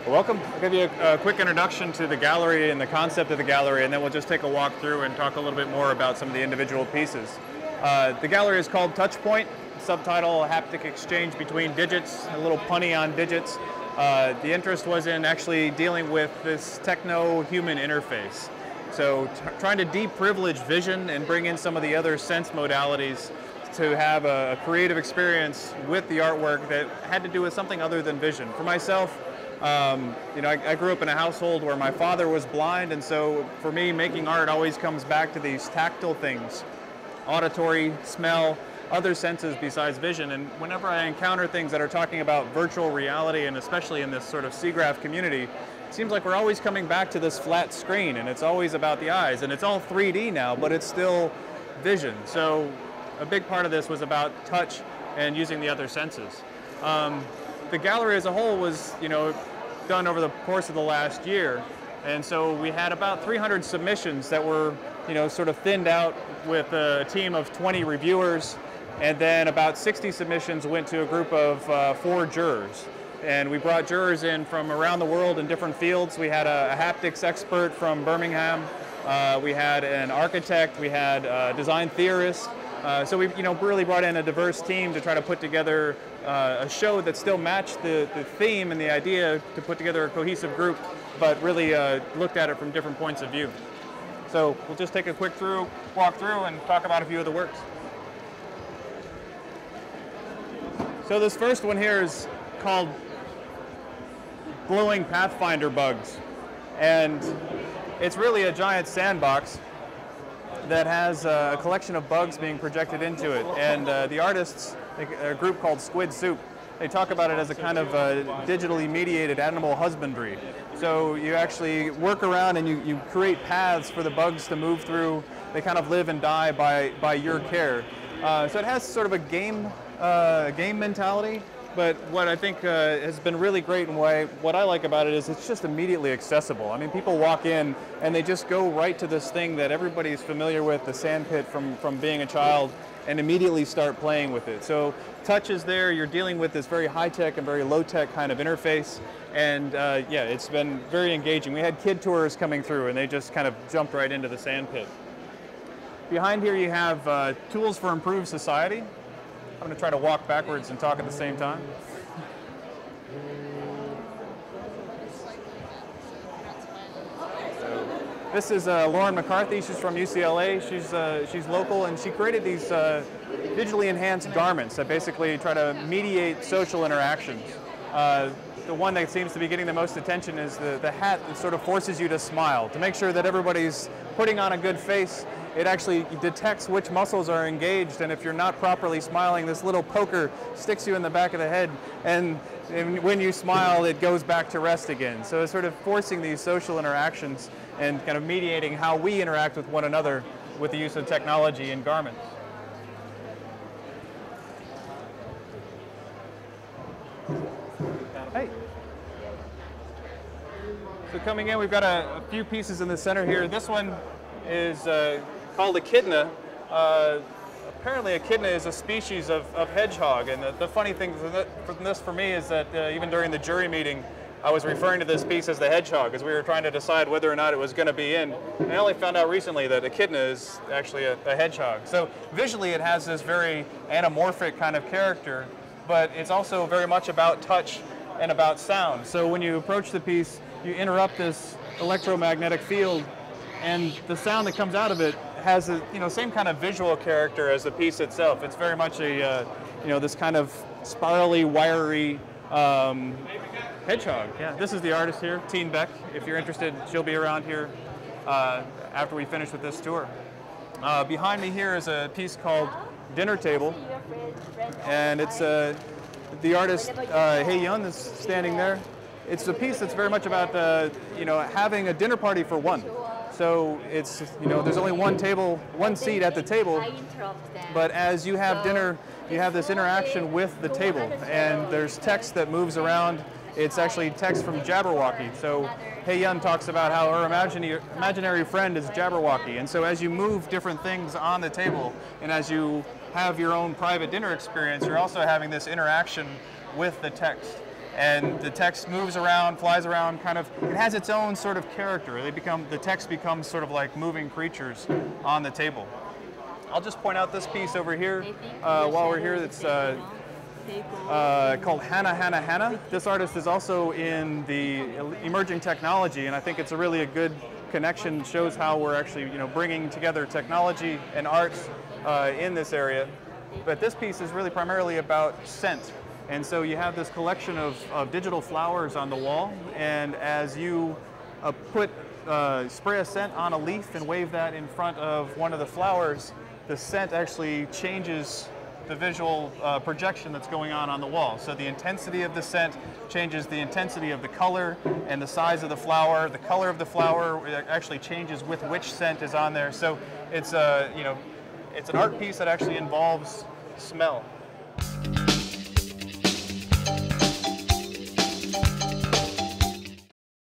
Welcome. I'll give you a quick introduction to the gallery and the concept of the gallery, and then we'll just take a walk through and talk a little bit more about some of the individual pieces. The gallery is called TouchPoint, subtitle Haptic Exchange Between Digits, a little punny on digits. The interest was in actually dealing with this techno-human interface. So trying to de-privilege vision and bring in some of the other sense modalities to have a creative experience with the artwork that had to do with something other than vision. For myself, I grew up in a household where my father was blind, and so for me, making art always comes back to these tactile things, auditory, smell, other senses besides vision. And whenever I encounter things that are talking about virtual reality, and especially in this sort of SIGGRAPH community, it seems like we're always coming back to this flat screen, and it's always about the eyes, and it's all 3D now, but it's still vision. So a big part of this was about touch and using the other senses. The gallery as a whole was, done over the course of the last year, and so we had about 300 submissions that were, sort of thinned out with a team of 20 reviewers, and then about 60 submissions went to a group of 4 jurors. And we brought jurors in from around the world in different fields. We had a haptics expert from Birmingham, we had an architect, we had a design theorist. So we really brought in a diverse team to try to put together a show that still matched the theme and the idea to put together a cohesive group, but really looked at it from different points of view. So we'll just take a quick walk through and talk about a few of the works. So this first one here is called Glowing Pathfinder Bugs. And it's really a giant sandbox that has a collection of bugs being projected into it. And the artists, a group called Squid Soup, they talk about it as a kind of digitally mediated animal husbandry. So you actually work around and you create paths for the bugs to move through. They kind of live and die by your care. So it has sort of a game mentality. But what I think has been really great and what I like about it is it's just immediately accessible. I mean, people walk in and they just go right to this thing that everybody's familiar with, the sandpit from being a child, and immediately start playing with it. So touch is there, you're dealing with this very high-tech and very low-tech kind of interface, and yeah, it's been very engaging. We had kid tours coming through and they just kind of jumped right into the sandpit. Behind here you have tools for improved society. I'm going to try to walk backwards and talk at the same time. So, this is Lauren McCarthy. She's from UCLA. She's local, and she created these digitally enhanced garments that basically try to mediate social interactions. The one that seems to be getting the most attention is the hat that sort of forces you to smile, to make sure that everybody's putting on a good face. It actually detects which muscles are engaged, and if you're not properly smiling, this little poker sticks you in the back of the head, and when you smile, it goes back to rest again. So it's sort of forcing these social interactions and kind of mediating how we interact with one another with the use of technology in garments. Hey. So coming in, we've got a few pieces in the center here. This one is called echidna. Apparently echidna is a species of hedgehog, and the funny thing from this for me is that even during the jury meeting I was referring to this piece as the hedgehog as we were trying to decide whether or not it was going to be in, and I only found out recently that echidna is actually a hedgehog. So visually it has this very anamorphic kind of character, but it's also very much about touch and about sound. So when you approach the piece, you interrupt this electromagnetic field, and the sound that comes out of it has a same kind of visual character as the piece itself. It's very much a this kind of spirally, wiry hedgehog. Yeah, this is the artist here, Teen Beck. If you're interested, she'll be around here after we finish with this tour. Behind me here is a piece called Dinner Table, and it's the artist Hey Yun is standing there. It's a piece that's very much about having a dinner party for one. So it's, there's only one seat at the table, but as you have dinner, you have this interaction with the table, and there's text that moves around. It's actually text from Jabberwocky. So Hey Yun talks about how her imaginary friend is Jabberwocky, and so as you move different things on the table, and as you have your own private dinner experience, you're also having this interaction with the text. and the text moves around, flies around, kind of, it has its own sort of character. The text becomes sort of like moving creatures on the table. I'll just point out this piece over here while we're here. That's called Hannah. This artist is also in the emerging technology, and I think it's a good connection. Shows how we're actually bringing together technology and arts in this area. But this piece is really primarily about scent. And so you have this collection of digital flowers on the wall, and as you spray a scent on a leaf and wave that in front of one of the flowers, the scent actually changes the visual projection that's going on the wall. So the intensity of the scent changes the intensity of the color and the size of the flower. The color of the flower actually changes with which scent is on there. So it's it's an art piece that actually involves smell.